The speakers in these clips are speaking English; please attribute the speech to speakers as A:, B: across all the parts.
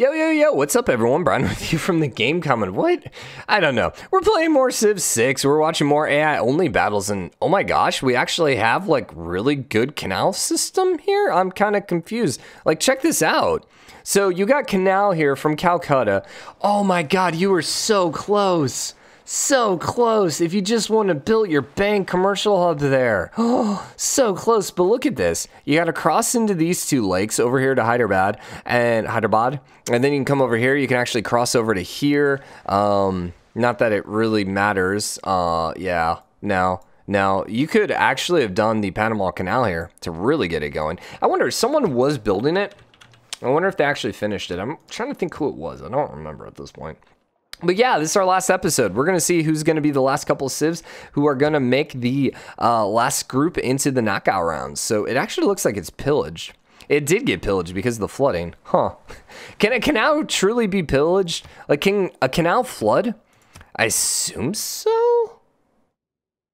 A: Yo, yo, yo, what's up everyone? Brian with you from TheGameCommon. What? I don't know. We're playing more Civ 6, we're watching more AI-only battles, and oh my gosh, we actually have, like, really good canal system here? I'm kind of confused. Like, check this out. So, you got canal here from Calcutta. Oh my god, you were so close. So close. If you just want to build your bank commercial hub there. Oh, so close. But look at this. You got to cross into these two lakes over here to Hyderabad. And then you can come over here. You can actually cross over to here. Not that it really matters. Yeah. Now, you could actually have done the Panama Canal here to really get it going. I wonder if someone was building it. I wonder if they actually finished it. I'm trying to think who it was. I don't remember at this point. But yeah, this is our last episode. We're going to see who's going to be the last couple of civs who are going to make the last group into the knockout rounds. So it actually looks like it's pillaged. It did get pillaged because of the flooding. Huh. Can a canal truly be pillaged? Like, can a canal flood? I assume so.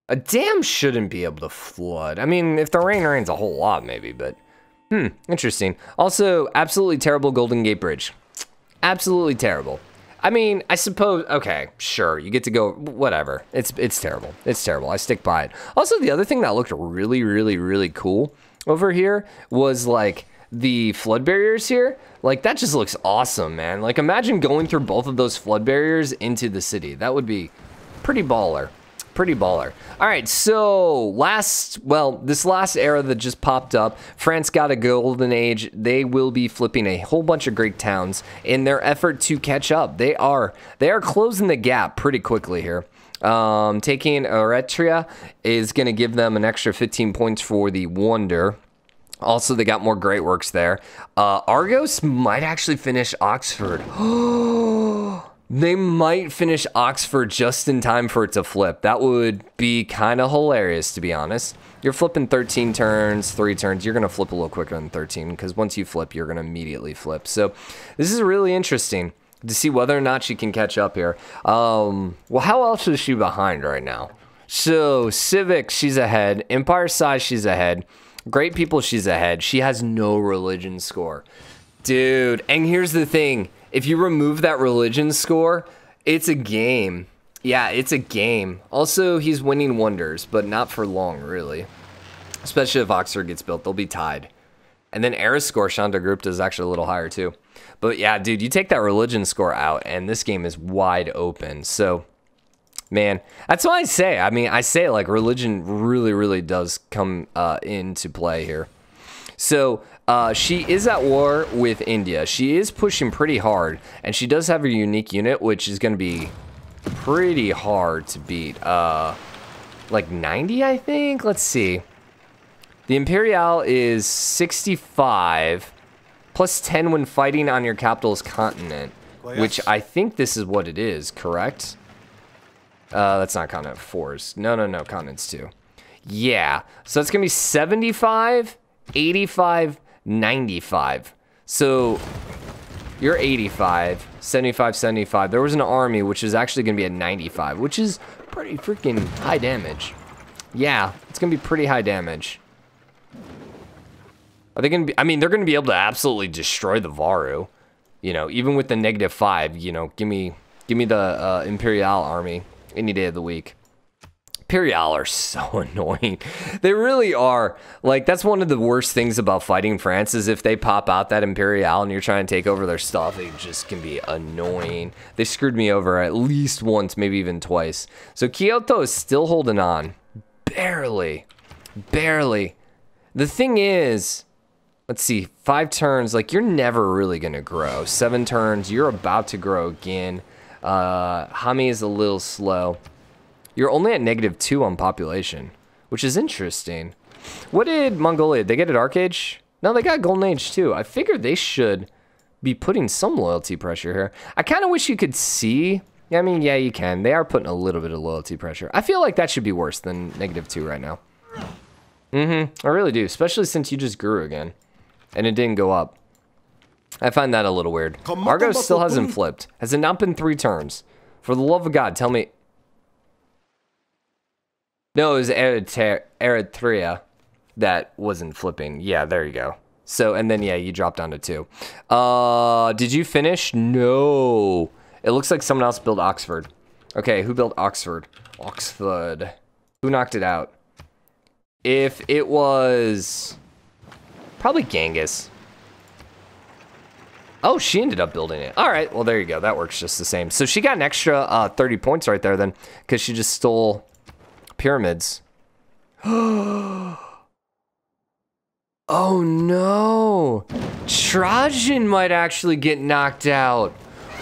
A: A dam shouldn't be able to flood. I mean, if the rain rains a whole lot, maybe, but interesting. Also, absolutely terrible Golden Gate Bridge. Absolutely terrible. I mean, I suppose, okay, sure, you get to go, whatever. It's terrible. It's terrible. I stick by it. Also, the other thing that looked really cool over here was, like, the flood barriers here. Like, that just looks awesome, man. Like, imagine going through both of those flood barriers into the city. That would be pretty baller. Pretty baller. All right, so this last era that just popped up, France got a golden age. They will be flipping a whole bunch of Greek towns in their effort to catch up. They are closing the gap pretty quickly here. Taking Eritrea is going to give them an extra 15 points for the wonder. Also, they got more great works there. Argos might actually finish Oxford. They might finish Oxford just in time for it to flip. That would be kind of hilarious, to be honest. You're flipping 13 turns, 3 turns. You're going to flip a little quicker than 13 because once you flip, you're going to immediately flip. So this is really interesting to see whether or not she can catch up here. Well, how else is she behind right now? So Civic, she's ahead. Empire size, she's ahead. Great people, she's ahead. She has no religion score. Dude, and here's the thing. If you remove that religion score, it's a game. Yeah, it's a game. Also, he's winning wonders, but not for long, really. Especially if Oxford gets built, they'll be tied. And then era score, Shanta Group is actually a little higher, too. But yeah, dude, you take that religion score out, and this game is wide open. So, man, that's what I say. I mean, I say, like, religion really does come into play here. So, she is at war with India. She is pushing pretty hard, and she does have a unique unit, which is going to be pretty hard to beat. Like 90, I think? Let's see. The Imperial is 65, plus 10 when fighting on your capital's continent, which I think this is what it is, correct? That's not continent 4s. No, continents 2. Yeah, so it's going to be 75, 85, 95. So you're 85, 75, 75. There was an army which is actually going to be at 95, which is pretty freaking high damage. Yeah, it's going to be pretty high damage. Are they going to be, I mean, they're going to be able to absolutely destroy the Varu. You know, even with the -5, you know, give me the Imperial army any day of the week. Imperial are so annoying. They really are. Like, that's one of the worst things about fighting France is if they pop out that Imperial and you're trying to take over their stuff, it just can be annoying. They screwed me over at least once, maybe even twice. So Kyoto is still holding on. Barely. The thing is, let's see, 5 turns, like, you're never really going to grow. 7 turns, you're about to grow again. Hami is a little slow. You're only at -2 on population, which is interesting. What did Mongolia? They get a Dark Age? No, they got Golden Age too. I figured they should be putting some loyalty pressure here. I kind of wish you could see. I mean, yeah, you can. They are putting a little bit of loyalty pressure. I feel like that should be worse than -2 right now. I really do, especially since you just grew again, and it didn't go up. I find that a little weird. Argos still hasn't flipped. Has it not been 3 turns? For the love of God, tell me. No, it was Eritrea that wasn't flipping. Yeah, there you go. So, and then, yeah, you drop down to 2. Did you finish? No. It looks like someone else built Oxford. Okay, who built Oxford? Oxford. Who knocked it out? If it was... probably Genghis. Oh, she ended up building it. All right, well, there you go. That works just the same. So she got an extra 30 points right there then, because she just stole pyramids. Oh, no. Trajan might actually get knocked out.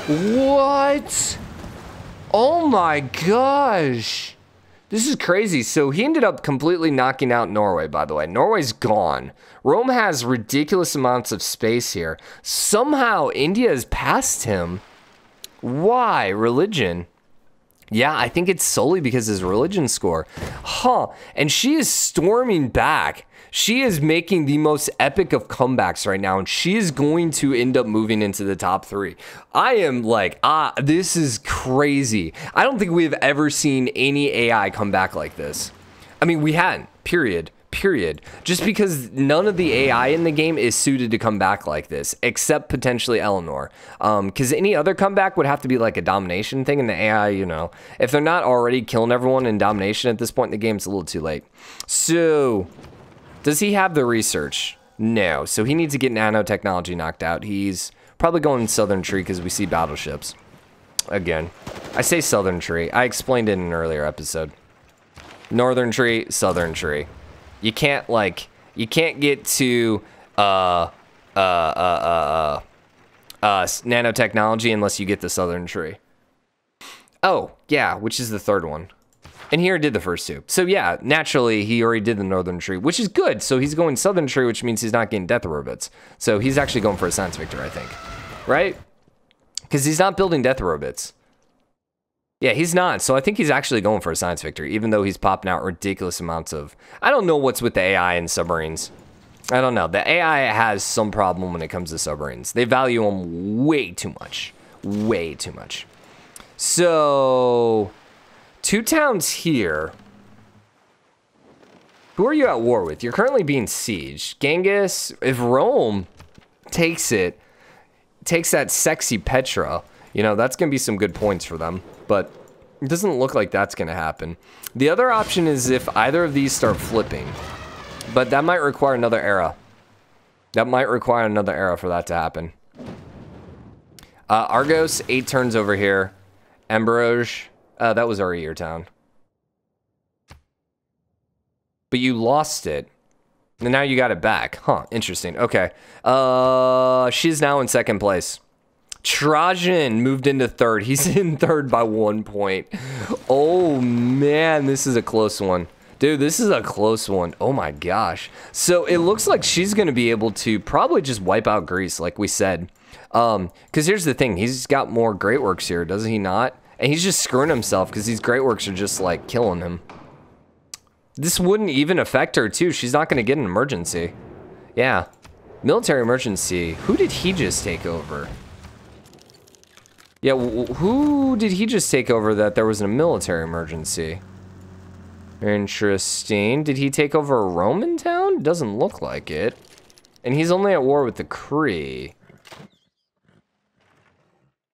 A: What? Oh, my gosh. This is crazy. So he ended up completely knocking out Norway, by the way. Norway's gone. Rome has ridiculous amounts of space here. Somehow India has passed him. Why? Religion. Yeah, I think it's solely because of his religion score. Huh. And she is storming back. She is making the most epic of comebacks right now, and she is going to end up moving into the top 3. I am like, this is crazy. I don't think we have ever seen any AI come back like this. I mean, we hadn't, period. Just because none of the AI in the game is suited to come back like this, except potentially Eleanor. Because any other comeback would have to be like a domination thing, and the AI, you know, if they're not already killing everyone in domination at this point in the game, it's a little too late. So... does he have the research? No. So he needs to get nanotechnology knocked out. He's probably going Southern Tree because we see battleships. Again, I say Southern Tree. I explained it in an earlier episode. Northern Tree, Southern Tree. You can't get to nanotechnology unless you get the Southern Tree. Oh, yeah, which is the third one. And he already did the first 2. So yeah, naturally, he already did the Northern Tree, which is good. So he's going Southern Tree, which means he's not getting death aerobics. So he's actually going for a science victor, I think. Right? Because he's not building death aerobics. Yeah, he's not. So I think he's actually going for a science victor, even though he's popping out ridiculous amounts of... I don't know what's with the AI in submarines. I don't know. The AI has some problem when it comes to submarines. They value them way too much. Way too much. So... 2 towns here. Who are you at war with? You're currently being sieged. Genghis, if Rome takes it, takes that sexy Petra, you know, that's going to be some good points for them. But it doesn't look like that's going to happen. The other option is if either of these start flipping. But that might require another era. That might require another era for that to happen. Argos, 8 turns over here. Ambroge. That was already your town. But you lost it. And now you got it back. Huh, interesting. Okay. She's now in 2nd place. Trajan moved into 3rd. He's in 3rd by 1 point. Oh, man, this is a close one. Dude, this is a close one. Oh, my gosh. So it looks like she's going to be able to probably just wipe out Greece, like we said. Because here's the thing. He's got more great works here, doesn't he not? And he's just screwing himself because these great works are just like killing him. This wouldn't even affect her too. She's not going to get an emergency. Yeah. Military emergency. Who did he just take over? Yeah, who did he just take over that there was a military emergency? Interesting. Did he take over a Roman town? Doesn't look like it. And he's only at war with the Cree.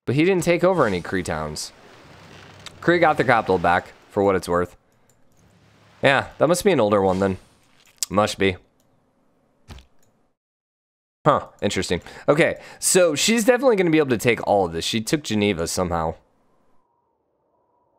A: But he didn't take over any Cree towns. Cree got the capital back, for what it's worth. Yeah, that must be an older one then. Must be. Huh, interesting. Okay, so she's definitely going to be able to take all of this. She took Geneva somehow.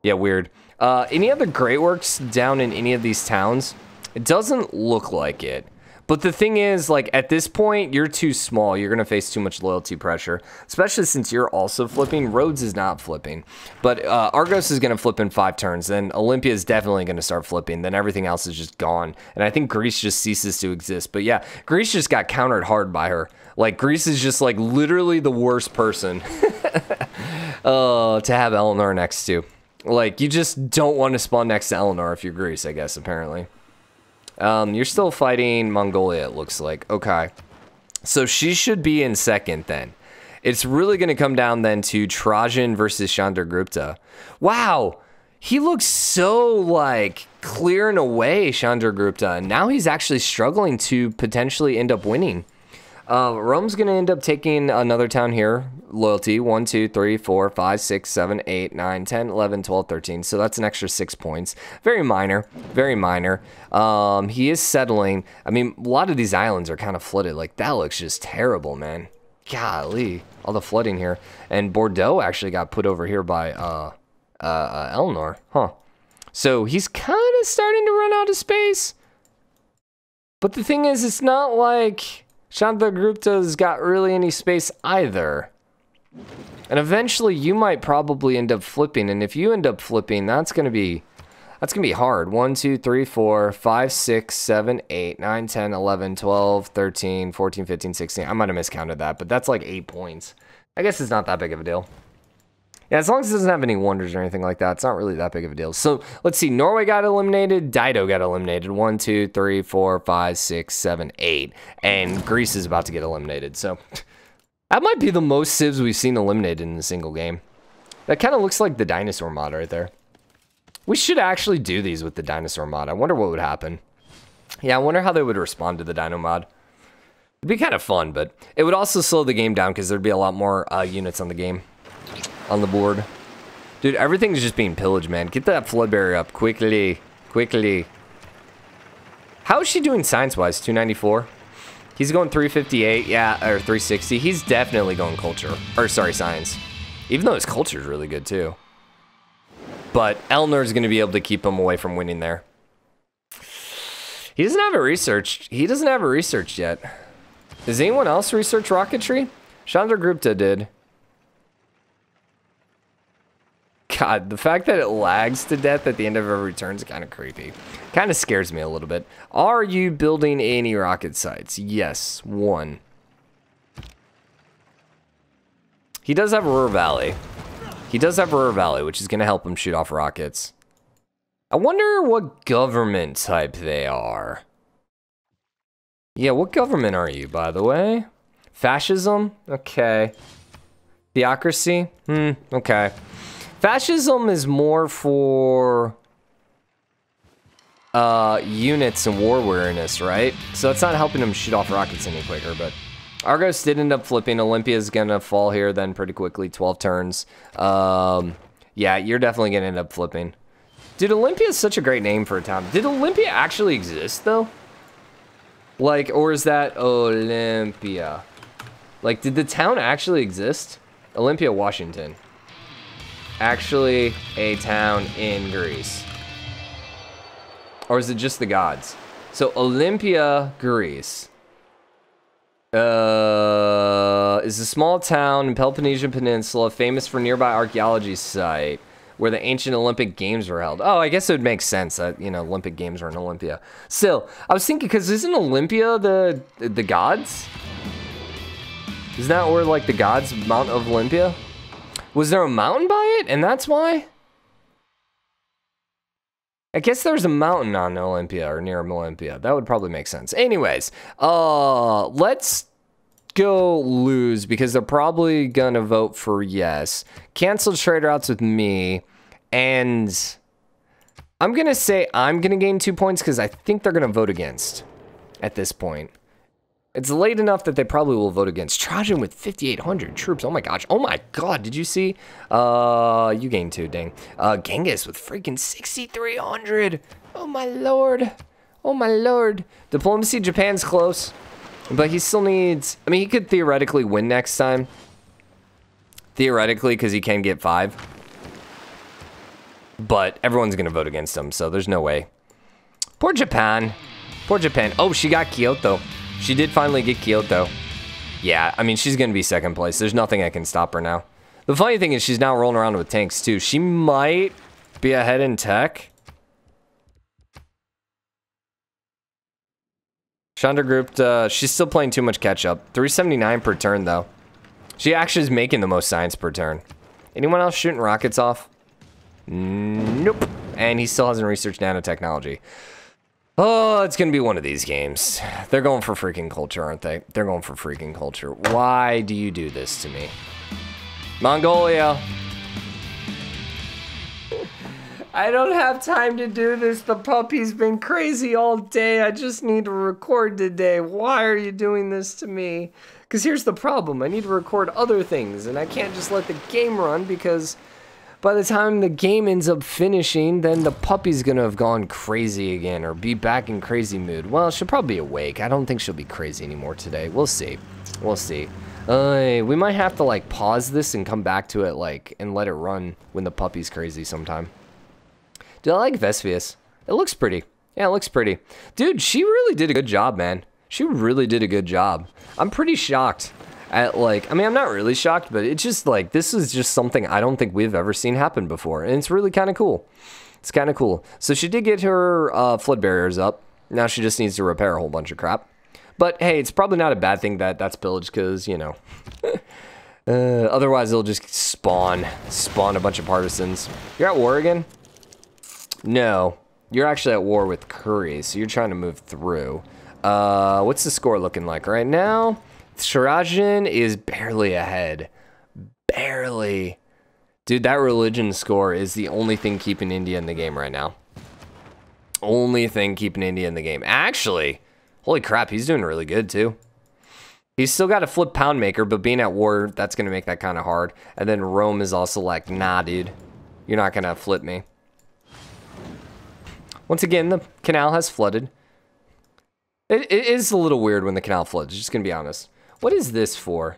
A: Yeah, weird. Any other great works down in any of these towns? It doesn't look like it. But the thing is, like, at this point, you're too small. You're going to face too much loyalty pressure, especially since you're also flipping. Rhodes is not flipping. But Argos is going to flip in 5 turns. Then Olympia is definitely going to start flipping. Then everything else is just gone. And I think Greece just ceases to exist. But yeah, Greece just got countered hard by her. Like, Greece is just, like, literally the worst person to have Eleanor next to. Like, you just don't want to spawn next to Eleanor if you're Greece, I guess, apparently. You're still fighting Mongolia, it looks like. Okay. So she should be in 2nd then. It's really going to come down then to Trajan versus Chandragupta. Wow. He looks so, like, clearing away Chandragupta. And now he's actually struggling to potentially end up winning. Rome's going to end up taking another town here. Loyalty, 1, 2, 3, 4, 5, 6, 7, 8, 9, 10, 11, 12, 13. So that's an extra 6 points. Very minor. Very minor. He is settling. I mean, a lot of these islands are kind of flooded. Like, that looks just terrible, man. Golly. All the flooding here. And Bordeaux actually got put over here by Eleanor. Huh. So he's kind of starting to run out of space. But the thing is, it's not like Chandragupta's got really any space either. And eventually you might probably end up flipping. And if you end up flipping, that's gonna be hard. 1, 2, 3, 4, 5, 6, 7, 8, 9, 10, 11, 12, 13, 14, 15, 16. I might have miscounted that, but that's like 8 points. I guess it's not that big of a deal. Yeah, as long as it doesn't have any wonders or anything like that, it's not really that big of a deal. So let's see. Norway got eliminated. Dido got eliminated. 1, 2, 3, 4, 5, 6, 7, 8. And Greece is about to get eliminated. So that might be the most civs we've seen eliminated in a single game. That kind of looks like the dinosaur mod right there. We should actually do these with the dinosaur mod. I wonder what would happen. Yeah, I wonder how they would respond to the dino mod. It'd be kind of fun, but it would also slow the game down because there'd be a lot more units on the game. On the board. Dude, everything's just being pillaged, man. Get that flood barrier up quickly. Quickly. How is she doing science-wise? 294? He's going 358, yeah, or 360. He's definitely going culture. Or, sorry, science. Even though his culture is really good, too. But Eleanor's going to be able to keep him away from winning there. He doesn't have it researched. He doesn't have it researched yet. Does anyone else research rocketry? Chandragupta did. God, the fact that it lags to death at the end of every turn is kind of creepy. Kind of scares me a little bit. Are you building any rocket sites? Yes, 1. He does have Ruhr Valley. He does have Ruhr Valley, which is going to help him shoot off rockets. I wonder what government type they are. Yeah, what government are you, by the way? Fascism? Okay. Theocracy? Okay. Fascism is more for units and war weariness, right? So that's not helping him shoot off rockets any quicker, but Argos did end up flipping. Olympia's gonna fall here then pretty quickly, 12 turns. Yeah, you're definitely gonna end up flipping. Dude, Olympia is such a great name for a town. Did Olympia actually exist, though? Like, or is that Olympia? Like, did the town actually exist? Olympia, Washington. Actually a town in Greece? Or is it just the gods? So Olympia, Greece. Is a small town in Peloponnesian Peninsula famous for nearby archaeology site where the ancient Olympic Games were held. Oh, I guess it would make sense that, you know, Olympic Games were in Olympia. Still, I was thinking, because isn't Olympia the gods? Isn't that where, like, the gods, Mount of Olympia? Was there a mountain by it, and that's why? I guess there's a mountain on Olympia, or near Olympia. That would probably make sense. Anyways, let's go lose, because they're probably gonna vote for yes. Cancel trade routes with me, and I'm gonna say I'm gonna gain 2 points, because I think they're gonna vote against at this point. It's late enough that they probably will vote against. Trajan with 5,800 troops. Oh my gosh. Oh my god. Did you see? You gained 2, dang. Genghis with freaking 6,300. Oh my lord. Oh my lord. Diplomacy, Japan's close. But he still needs... I mean, he could theoretically win next time. Theoretically, because he can get 5. But everyone's going to vote against him, so there's no way. Poor Japan. Poor Japan. Oh, she got Kyoto. She did finally get Kyoto. Yeah, I mean, she's going to be second place. There's nothing that can stop her now. The funny thing is she's now rolling around with tanks, too. She might be ahead in tech. Chandragupta, she's still playing too much catch-up. 379 per turn, though. She actually is making the most science per turn. Anyone else shooting rockets off? Nope. And he still hasn't researched nanotechnology. Oh, it's gonna be one of these games. They're going for freaking culture, aren't they? They're going for freaking culture. Why do you do this to me? Mongolia. I don't have time to do this. The puppy's been crazy all day. I just need to record today. Why are you doing this to me? Because here's the problem. I need to record other things, and I can't just let the game run because by the time the game ends up finishing, then the puppy's gonna have gone crazy again or be back in crazy mood. Well, she'll probably be awake. I don't think she'll be crazy anymore today. We'll see. We'll see. We might have to like pause this and come back to it like and let it run when the puppy's crazy sometime. Dude, I like Vespius. It looks pretty. Yeah, it looks pretty. Dude, she really did a good job, man. She really did a good job. I'm pretty shocked at like, I mean, I'm not really shocked, but it's just like, this is just something I don't think we've ever seen happen before. And it's really kind of cool. It's kind of cool. So she did get her flood barriers up. Now she just needs to repair a whole bunch of crap. But hey, it's probably not a bad thing that that's pillaged because, you know, otherwise it'll just spawn a bunch of partisans. You're at war again? No, you're actually at war with Curry, so you're trying to move through. What's the score looking like right now? Shirajan is barely ahead. Barely. Dude, that religion score is the only thing keeping India in the game right now. Only thing keeping India in the game. Actually, holy crap, he's doing really good too. He's still got a flip pound maker, but being at war, that's going to make that kind of hard. And then Rome is also like, nah, dude, you're not going to flip me. Once again, the canal has flooded. It is a little weird when the canal floods, just gonna be honest. What is this for?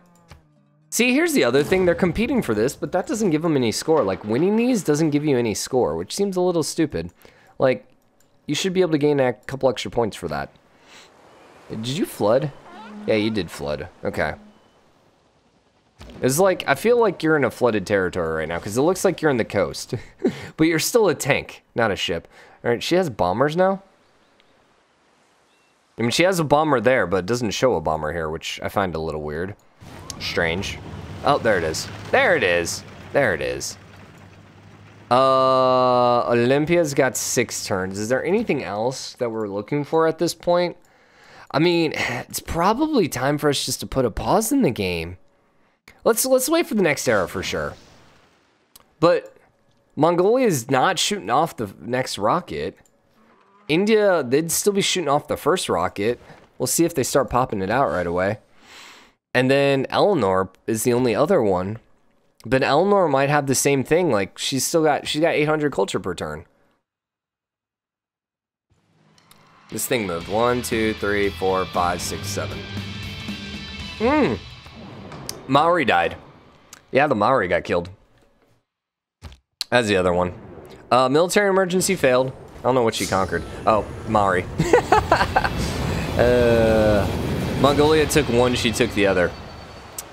A: See, here's the other thing. They're competing for this, but that doesn't give them any score. Like, winning these doesn't give you any score, which seems a little stupid. Like, you should be able to gain a couple extra points for that. Did you flood? Yeah, you did flood. Okay. It's like, I feel like you're in a flooded territory right now, because it looks like you're in the coast. But you're still a tank, not a ship. Alright, she has bombers now? I mean, she has a bomber there, but it doesn't show a bomber here, which I find a little weird. Strange. Oh, there it is. There it is. There it is. Olympia's got 6 turns. Is there anything else that we're looking for at this point? I mean, it's probably time for us just to put a pause in the game. Let's wait for the next era for sure. But Mongolia is not shooting off the next rocket. India, they'd still be shooting off the first rocket. We'll see if they start popping it out right away. And then Eleanor is the only other one. But Eleanor might have the same thing. Like, she's got 800 culture per turn. This thing moved. 1, 2, 3, 4, 5, 6, 7. Maori died. Yeah, the Maori got killed. That's the other one. Military emergency failed. I don't know what she conquered. Oh, Maori. Mongolia took one, she took the other.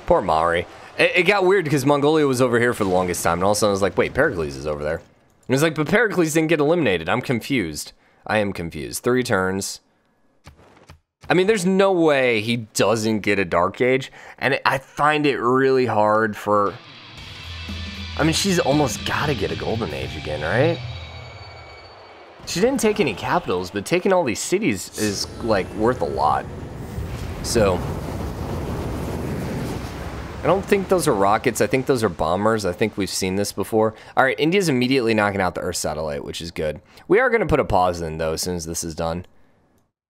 A: Poor Maori. It got weird because Mongolia was over here for the longest time, and all of a sudden I was like, wait, Pericles is over there. And it was like, but Pericles didn't get eliminated. I'm confused. I am confused. 3 turns. I mean, there's no way he doesn't get a Dark Age, and I find it really hard for... I mean, she's almost got to get a Golden Age again, right? She didn't take any capitals, but taking all these cities is, like, worth a lot. So, I don't think those are rockets. I think those are bombers. I think we've seen this before. All right, India's immediately knocking out the Earth satellite, which is good. We are going to put a pause in, though, as soon as this is done.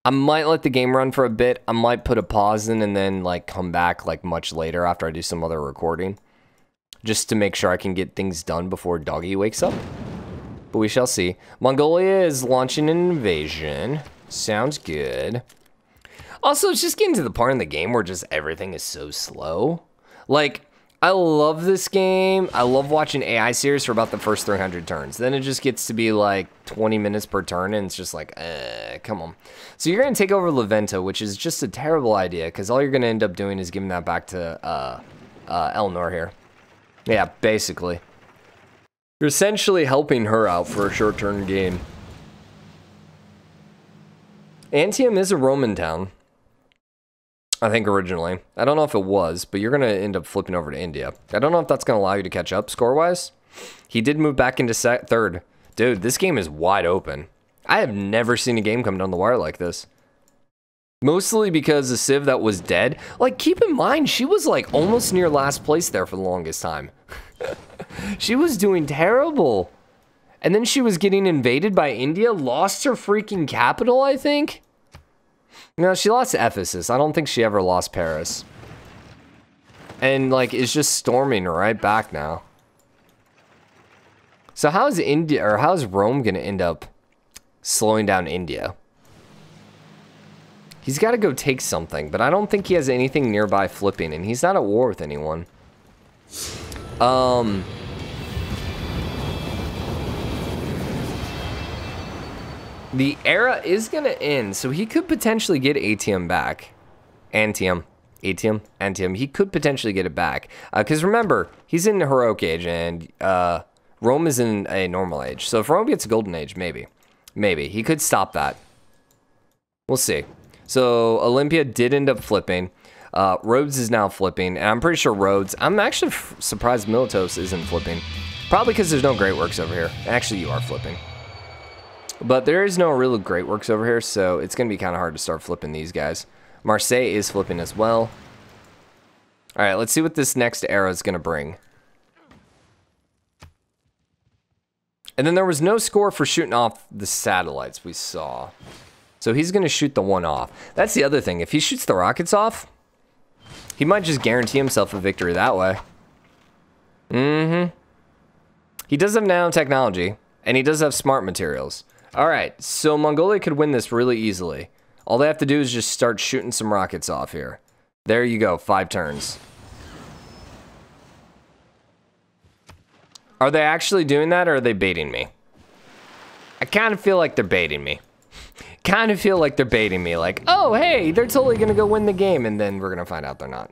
A: I might let the game run for a bit. I might put a pause in and then, like, come back, like, much later after I do some other recording. Just to make sure I can get things done before Doggy wakes up. But we shall see. Mongolia is launching an invasion. Sounds good. Also, it's just getting to the part in the game where just everything is so slow. Like, I love this game. I love watching AI series for about the first 300 turns. Then it just gets to be like 20 minutes per turn, and it's just like, come on. So you're going to take over Leventa, which is just a terrible idea, because all you're going to end up doing is giving that back to Eleanor here. Yeah, basically. You're essentially helping her out for a short-term gain. Antium is a Roman town. I think originally. I don't know if it was, but you're going to end up flipping over to India. I don't know if that's going to allow you to catch up score-wise. He did move back into third. Dude, this game is wide open. I have never seen a game come down the wire like this. Mostly because the Civ that was dead. Like, keep in mind, she was like almost near last place there for the longest time. She was doing terrible. And then she was getting invaded by India, lost her freaking capital, I think. No, she lost Ephesus. I don't think she ever lost Paris. And like, is just storming right back now. So how's India, or how's Rome gonna end up slowing down India? He's got to go take something, but I don't think he has anything nearby flipping, and he's not at war with anyone. The era is going to end, so he could potentially get Antium back. Antium. He could potentially get it back. Because remember, he's in the heroic age, and Rome is in a normal age. So if Rome gets a golden age, maybe. Maybe. He could stop that. We'll see. So Olympia did end up flipping. Rhodes is now flipping, and I'm pretty sure Rhodes... I'm actually surprised Miletos isn't flipping. Probably because there's no Great Works over here. Actually, you are flipping. But there is no real Great Works over here, so it's going to be kind of hard to start flipping these guys. Marseille is flipping as well. All right, let's see what this next era is going to bring. And then there was no score for shooting off the satellites we saw. So he's going to shoot the one off. That's the other thing. If he shoots the rockets off, he might just guarantee himself a victory that way. He does have nanotechnology, and he does have smart materials. All right, so Mongolia could win this really easily. All they have to do is just start shooting some rockets off here. There you go, 5 turns. Are they actually doing that, or are they baiting me? I kind of feel like they're baiting me. Like, oh, hey, they're totally going to go win the game, and then we're going to find out they're not.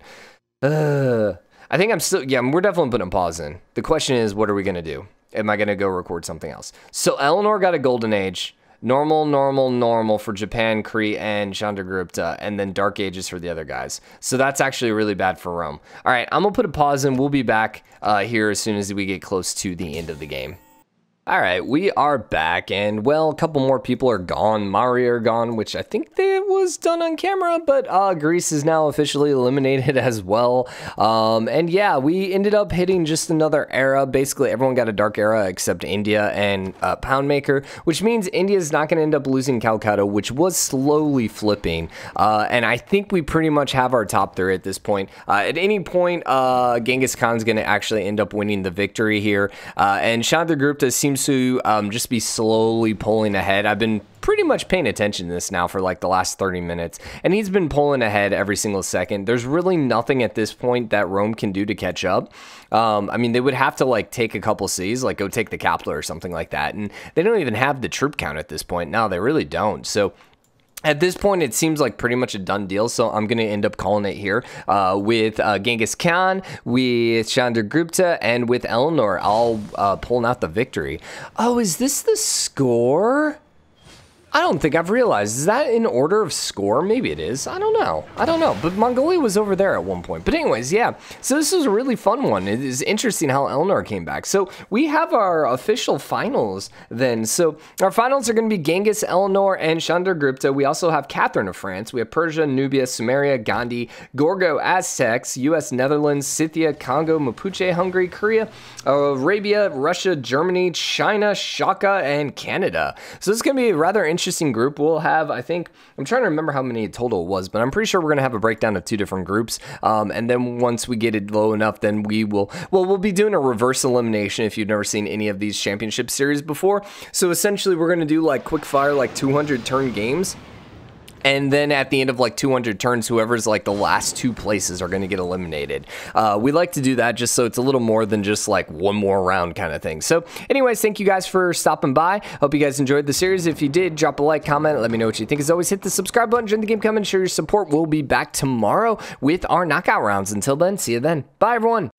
A: I think I'm still, yeah, we're definitely putting a pause in. The question is, what are we going to do? Am I going to go record something else? So Eleanor got a golden age. Normal for Japan, Crete, and Chandragupta, and then Dark Ages for the other guys. So that's actually really bad for Rome. All right, I'm going to put a pause in. We'll be back here as soon as we get close to the end of the game. All right, we are back, and well, a couple more people are gone. Mari are gone, which I think they was done on camera, but Greece is now officially eliminated as well. And yeah, we ended up hitting just another era. Basically, everyone got a dark era except India and Poundmaker, which means India is not going to end up losing Calcutta, which was slowly flipping. And I think we pretty much have our top 3 at this point. At any point, Genghis Khan's going to actually end up winning the victory here. And Chandragupta seems to just be slowly pulling ahead. I've been pretty much paying attention to this now for like the last 30 minutes, and he's been pulling ahead every single second. There's really nothing at this point that Rome can do to catch up. I mean, they would have to like take a couple cities, like go take the capital or something like that, and they don't even have the troop count at this point. No, they really don't. So at this point, it seems like pretty much a done deal, so I'm going to end up calling it here with Genghis Khan, with Chandragupta, and with Eleanor. I'll pulling out the victory. Oh, is this the score? I don't think I've realized. Is that in order of score? Maybe it is. I don't know. But Mongolia was over there at one point. But anyways, yeah. So this was a really fun one. It is interesting how Eleanor came back. So we have our official finals then. So our finals are going to be Genghis, Eleanor, and Chandragupta. We also have Catherine of France. We have Persia, Nubia, Sumeria, Gandhi, Gorgo, Aztecs, US, Netherlands, Scythia, Kongo, Mapuche, Hungary, Korea, Arabia, Russia, Germany, China, Shaka, and Canada. So this is going to be a rather interesting group. We'll have, I think, I'm trying to remember how many total it was, but I'm pretty sure we're going to have a breakdown of 2 different groups. And then once we get it low enough, then we will, well, we'll be doing a reverse elimination if you've never seen any of these championship series before. So essentially we're going to do like quick fire, like 200 turn games. And then at the end of like 200 turns, whoever's like the last 2 places are going to get eliminated. We like to do that just so it's a little more than just like one more round kind of thing. So anyways, thank you guys for stopping by. Hope you guys enjoyed the series. If you did, drop a like, comment, let me know what you think. As always, hit the subscribe button, join the game, comment, show your support. We'll be back tomorrow with our knockout rounds. Until then, see you then. Bye, everyone.